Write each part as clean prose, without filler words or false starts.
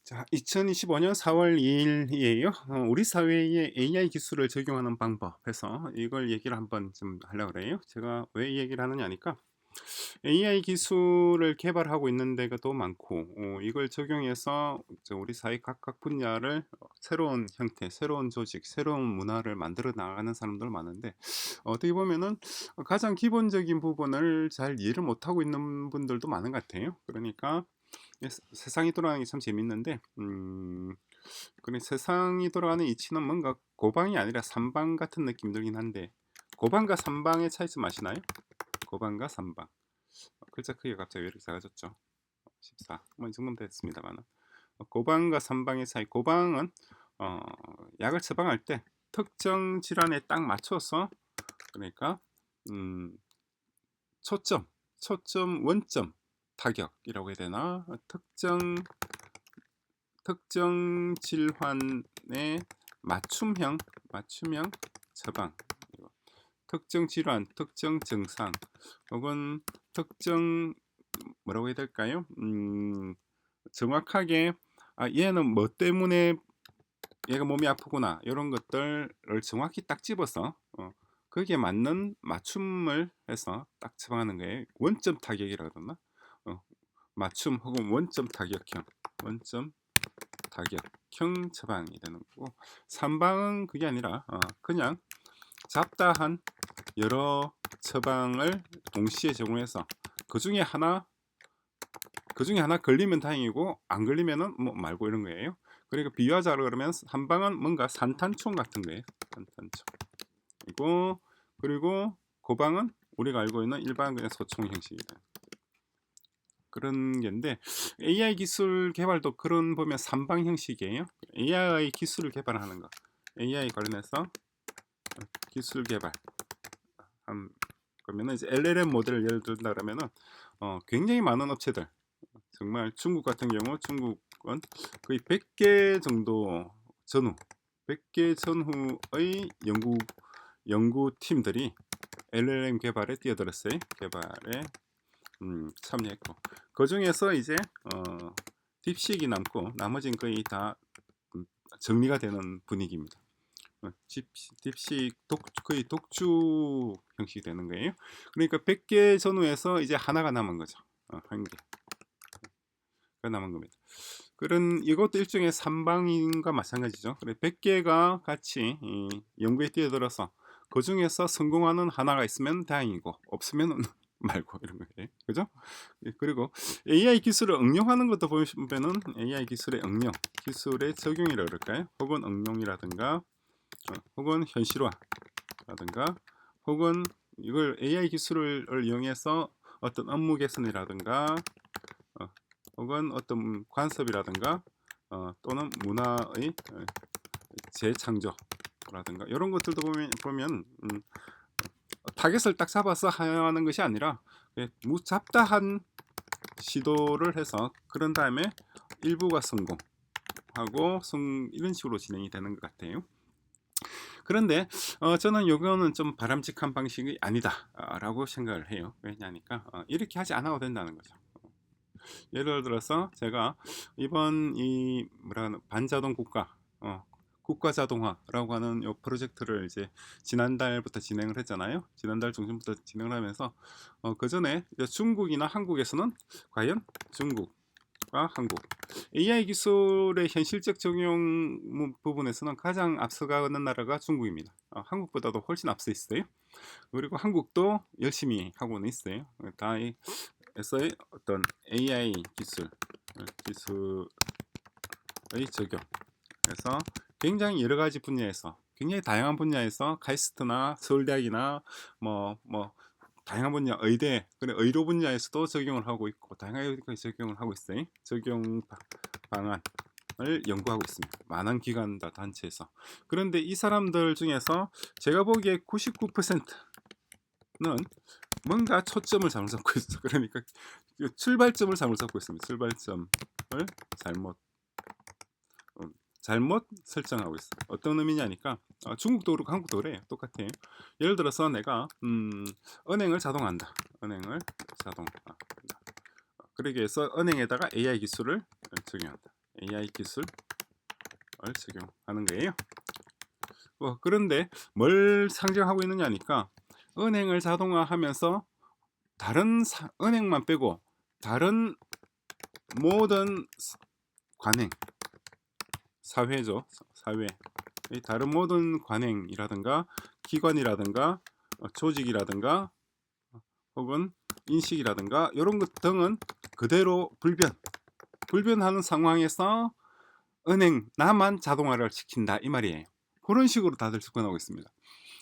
자, 2025년 4월 2일이에요. 우리 사회에 AI 기술을 적용하는 방법 해서 이걸 얘기를 한번 좀 하려고 그래요. 제가 왜 이 얘기를 하느냐니까 AI 기술을 개발하고 있는 데가 또 많고 이걸 적용해서 우리 사회 각각 분야를 새로운 형태, 새로운 조직, 새로운 문화를 만들어 나가는 사람들 많은데 어떻게 보면은 가장 기본적인 부분을 잘 이해를 못하고 있는 분들도 많은 것 같아요. 그러니까 세상이 돌아가는 게 참 재밌는데 그래 세상이 돌아가는 이치는 뭔가 고방이 아니라 삼방 같은 느낌 들긴 한데 고방과 삼방의 차이점 아시나요? 고방과 삼방. 글자 크기가 갑자기 왜 이렇게 작아졌죠? 14. 뭐이 정도면 됐습니다만 고방과 삼방의 차이. 고방은 어, 약을 처방할 때 특정 질환에 딱 맞춰서 그러니까 음, 초점, 원점 타격이라고 해야 되나? 특정 질환의 맞춤형 처방, 특정 질환, 특정 증상 혹은 특정 뭐라고 해야 될까요? 정확하게 얘는 뭐 때문에 얘가 몸이 아프구나 이런 것들을 정확히 딱 집어서 거기에 맞는 맞춤을 해서 딱 처방하는 거예요. 원점 타격이라고 그러나 어, 맞춤 혹은 원점 타격형 처방이 되는 거고, 삼방은 그게 아니라 그냥 잡다한 여러 처방을 동시에 제공해서 그 중에 하나 걸리면 다행이고 안 걸리면은 뭐 말고 이런 거예요. 그러니까 비유하자로 그러면 한 방은 뭔가 산탄총 같은 거예요. 산탄총. 그리고 고방은 우리가 알고 있는 일반 그냥 소총 형식이다. 그런 게인데 AI 기술 개발도 그런 보면 삼방 형식이에요. AI 기술을 개발하는 거. AI 관련해서 기술 개발. 그러면 이제 LLM 모델을 예를 든다 그러면은 굉장히 많은 업체들, 정말 중국 같은 경우 중국은 거의 100개 정도 전후 100개 전후의 연구팀들이 LLM 개발에 뛰어들었어요. 개발에 참여했고 그 중에서 이제 딥식이 남고 나머지는 거의 다 정리가 되는 분위기입니다. 딥식 거의 독주 형식이 되는 거예요. 그러니까 100개 전후에서 이제 하나가 남은 거죠. 한 개가 남은 겁니다. 그런 이것도 일종의 삼방인과 마찬가지죠. 그래 100개가 같이 연구에 뛰어들어서 그 중에서 성공하는 하나가 있으면 다행이고 없으면 말고 이런 거예요. 그죠? 그리고 AI 기술을 응용하는 것도 보시면은 AI 기술의 응용, 기술의 적용이라 그럴까요? 혹은 응용이라든가 혹은 현실화라든가 혹은 이걸 AI 기술을 이용해서 어떤 업무 개선이라든가 어, 혹은 어떤 관습이라든가 또는 문화의 재창조라든가 이런 것들도 보면 타겟을 딱 잡아서 하는 것이 아니라 잡다한 시도를 해서 그런 다음에 일부가 성공하고 이런 식으로 진행이 되는 것 같아요. 그런데 저는 이거는 좀 바람직한 방식이 아니다라고 생각을 해요. 왜냐하니까 이렇게 하지 않아도 된다는 거죠. 예를 들어서 제가 이번 이 뭐라 반자동 국가 자동화라고 하는 요 프로젝트를 이제 지난달부터 진행을 했잖아요. 지난달 중순부터 진행을 하면서 그 전에 중국이나 한국에서는 과연 중국과 한국 AI 기술의 현실적 적용 부분에서는 가장 앞서가는 나라가 중국입니다. 한국보다도 훨씬 앞서 있어요. 그리고 한국도 열심히 하고는 있어요. 다에서의 어떤 AI 기술의 적용. 그래서 굉장히 여러 가지 분야에서, 굉장히 다양한 분야에서 카이스트나 서울대학이나 뭐 다양한 분야 의대, 그래 의료 분야에서도 적용을 하고 있고 다양하게 적용을 하고 있어요. 적용 방안을 연구하고 있습니다. 많은 기관과 단체에서. 그런데 이 사람들 중에서 제가 보기에 99%는 뭔가 초점을 잘못 잡고 있어. 그러니까 출발점을 잘못 잡고 있습니다. 출발점을 잘못 잘못 설정하고 있어. 어떤 의미냐니까 중국도 그렇고 한국도 그래요. 똑같아요. 예를 들어서 내가 은행을 자동화한다. 그러기 위해서 은행에다가 AI 기술을 적용한다. AI 기술을 적용하는 거예요. 그런데 뭘 상징하고 있느냐니까 은행을 자동화하면서 다른 은행만 빼고 다른 모든 관행, 사회죠. 사회. 이 다른 모든 관행이라든가 기관이라든가 조직이라든가 혹은 인식이라든가 이런 것 등은 그대로 불변하는 상황에서 은행 나만 자동화를 시킨다 이 말이에요. 그런 식으로 다들 접근하고 있습니다.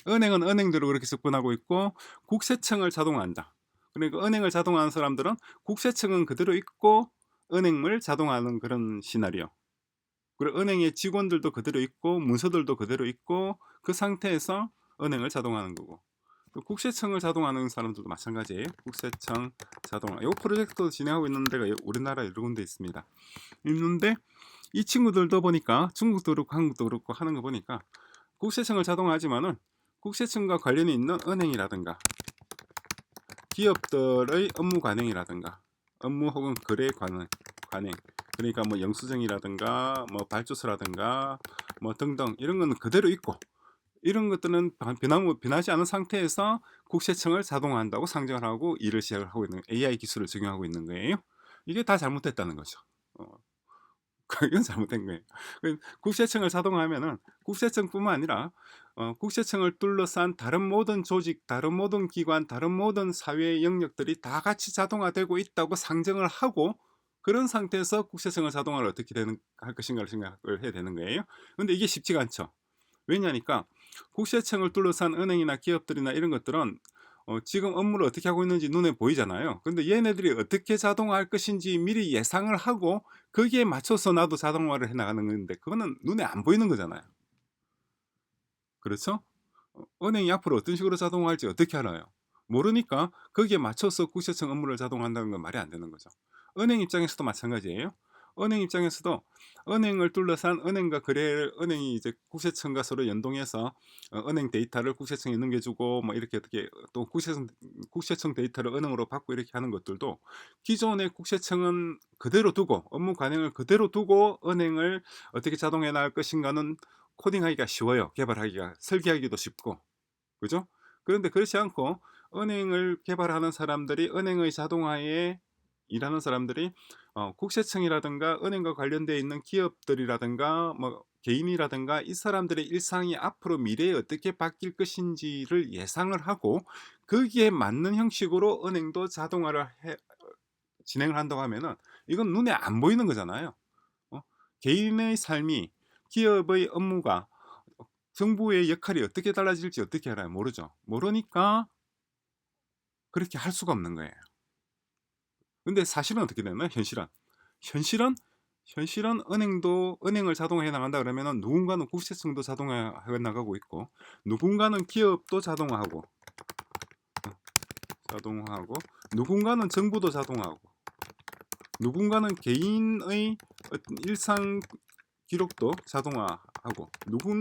은행은 은행대로 그렇게 접근하고 있고 국세청을 자동화한다. 그러니까 은행을 자동화하는 사람들은 국세청은 그대로 있고 은행을 자동화하는 그런 시나리오. 그리고 은행의 직원들도 그대로 있고 문서들도 그대로 있고 그 상태에서 은행을 자동화하는 거고 또 국세청을 자동화하는 사람들도 마찬가지예요. 국세청 자동화. 이 프로젝트도 진행하고 있는 데가 우리나라 여러 군데 있는데 이 친구들도 보니까 중국도 그렇고 한국도 그렇고 하는 거 보니까 국세청을 자동화하지만은 국세청과 관련이 있는 은행이라든가 기업들의 업무 관행이라든가 업무 혹은 거래 관행 그러니까 뭐 영수증이라든가 뭐 발주서라든가 뭐 등등 이런 건 그대로 있고 이런 것들은 변하지 않은 상태에서 국세청을 자동화한다고 상정을 하고 일을 시작을 하고 있는 AI 기술을 적용하고 있는 거예요. 이게 다 잘못됐다는 거죠. 이건 잘못된 거예요. 국세청을 자동화하면은 국세청뿐만 아니라 국세청을 둘러싼 다른 모든 조직, 다른 모든 기관, 다른 모든 사회 영역들이 다 같이 자동화되고 있다고 상정을 하고 그런 상태에서 국세청을 자동화를 어떻게 할 것인가를 생각을 해야 되는 거예요. 근데 이게 쉽지가 않죠. 왜냐니까 국세청을 둘러싼 은행이나 기업들이나 이런 것들은 지금 업무를 어떻게 하고 있는지 눈에 보이잖아요. 근데 얘네들이 어떻게 자동화할 것인지 미리 예상을 하고 거기에 맞춰서 나도 자동화를 해 나가는 건데 그거는 눈에 안 보이는 거잖아요. 그렇죠? 은행이 앞으로 어떤 식으로 자동화할지 어떻게 알아요? 모르니까 거기에 맞춰서 국세청 업무를 자동화한다는 건 말이 안 되는 거죠. 은행 입장에서도 마찬가지예요. 은행 입장에서도 은행을 둘러싼 은행과 거래를 은행이 이제 국세청과 서로 연동해서 은행 데이터를 국세청에 넘겨주고 뭐 이렇게 어떻게 또 국세청 데이터를 은행으로 받고 이렇게 하는 것들도 기존의 국세청은 그대로 두고 업무 관행을 그대로 두고 은행을 어떻게 자동해 나갈 것인가는 코딩하기가 쉬워요. 개발하기가 설계하기도 쉽고 그죠? 그런데 그렇지 않고 은행을 개발하는 사람들이 은행의 자동화에 일하는 사람들이 국세청이라든가 은행과 관련되어 있는 기업들이라든가 뭐 개인이라든가 이 사람들의 일상이 앞으로 미래에 어떻게 바뀔 것인지를 예상을 하고 거기에 맞는 형식으로 은행도 자동화를 진행을 한다고 하면은 이건 눈에 안 보이는 거잖아요. 어? 개인의 삶이 기업의 업무가 정부의 역할이 어떻게 달라질지 어떻게 알아요? 모르죠. 모르니까 그렇게 할 수가 없는 거예요. 근데 사실은 어떻게 되나? 현실은 현실은 은행을 자동화해 나간다 그러면은 누군가는 국세청도 자동화해 나가고 있고 누군가는 기업도 자동화하고 누군가는 정부도 자동화하고 누군가는 개인의 어떤 일상 기록도 자동화하고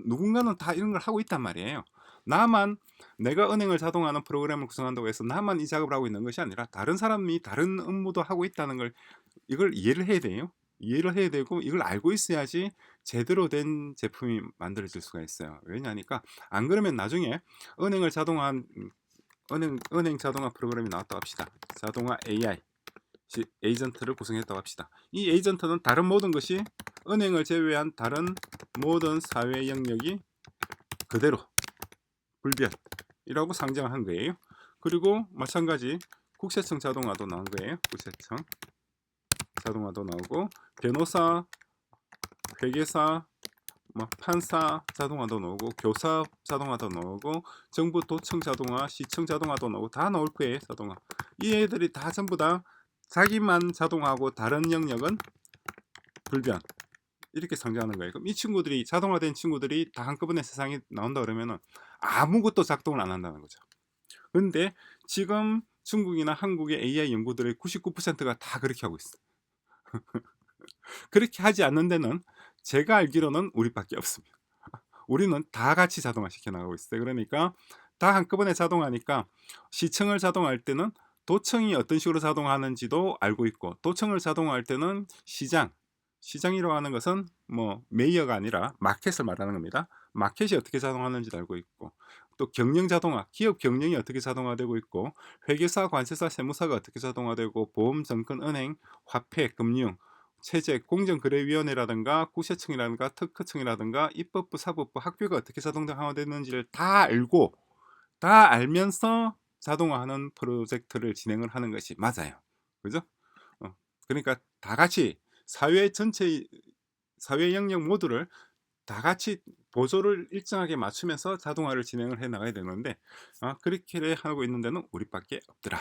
누군가는 다 이런 걸 하고 있단 말이에요. 나만 내가 은행을 자동화하는 프로그램을 구성한다고 해서 나만 이 작업을 하고 있는 것이 아니라 다른 사람이 다른 업무도 하고 있다는 걸 이걸 이해를 해야 돼요. 이해를 해야 되고 이걸 알고 있어야지 제대로 된 제품이 만들어질 수가 있어요. 왜냐하니까 안 그러면 나중에 은행을 자동화한 은행 자동화 프로그램이 나왔다고 합시다. 자동화 AI 에이전트를 구성했다고 합시다. 이 에이전트는 다른 모든 것이 은행을 제외한 다른 모든 사회 영역이 그대로 불변이라고 상정을 한 거예요. 그리고 마찬가지 국세청 자동화도 나온 거예요. 국세청 자동화도 나오고 변호사, 회계사, 뭐 판사 자동화도 나오고 교사 자동화도 나오고 정부 도청 자동화, 시청 자동화도 나오고 다 나올 거예요. 자동화. 이 애들이 다 전부 다 자기만 자동화하고 다른 영역은 불변. 이렇게 상정하는 거예요. 그럼 이 친구들이 자동화된 친구들이 다 한꺼번에 세상에 나온다 그러면은 아무것도 작동을 안 한다는 거죠. 근데 지금 중국이나 한국의 AI 연구들의 99%가 다 그렇게 하고 있어요. 그렇게 하지 않는 데는 제가 알기로는 우리밖에 없습니다. 우리는 다 같이 자동화 시켜 나가고 있어요. 그러니까 다 한꺼번에 자동하니까 시청을 자동화할 때는 도청이 어떤 식으로 자동하는지도 알고 있고 도청을 자동화할 때는 시장 시장이라고 하는 것은 뭐 메이어가 아니라 마켓을 말하는 겁니다. 마켓이 어떻게 작동하는지를 알고 있고, 또 경영 자동화, 기업 경영이 어떻게 자동화되고 있고, 회계사, 관세사, 세무사가 어떻게 자동화되고, 보험, 증권, 은행, 화폐, 금융, 체제, 공정거래위원회라든가 국세청이라든가 특허청이라든가 입법부, 사법부, 학교가 어떻게 자동화되는지를 다 알고, 다 알면서 자동화하는 프로젝트를 진행을 하는 것이 맞아요. 그죠? 그러니까 다 같이 사회 전체, 사회 영역 모두를 다 같이 보조를 일정하게 맞추면서 자동화를 진행을 해 나가야 되는데, 그렇게 하고 있는 데는 우리밖에 없더라.